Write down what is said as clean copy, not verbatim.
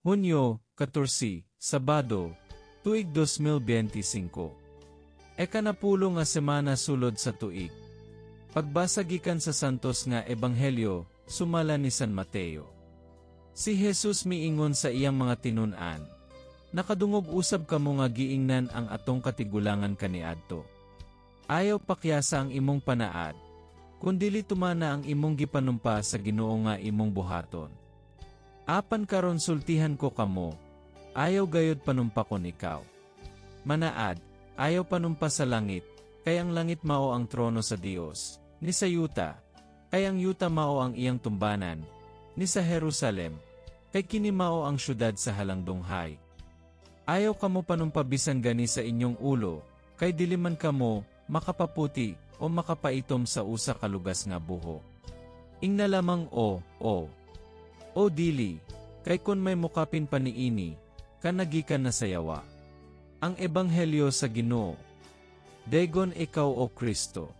Hunyo 14, Sabado, tuig 2025. Ekanapulo nga semana sulod sa tuig. Pagbasa gikan sa santos nga ebanghelyo, sumala ni San Mateo. Si Jesus miingon sa iyang mga tinun-an, nakadungog usab kamo nga giingnan ang atong katigulangan kaniadto. Ayaw pakyasa ang imong panaad, kundili tumana ang imong gipanumpa sa Ginoo nga imong buhaton. Apan karon sultihan ko kamo, ayaw gayod panumpa kon ikaw. Manaad, ayaw panumpa sa langit, kay ang langit mao ang trono sa Dios, ni sa yuta, kay ang yuta mao ang iyang tumbanan, ni sa Jerusalem, kay kini mao ang syudad sa halangdunghay. Ayaw kamo panumpa bisan gani sa inyong ulo, kay dili man kamo makapaputi o makapaitom sa usa ka lugas nga buho. Ingna lamang o dili, kay kun may mukapin pa niini, kanagikan na sayawa. Ang ebanghelyo sa Ginoo. Dagon ikaw o Kristo.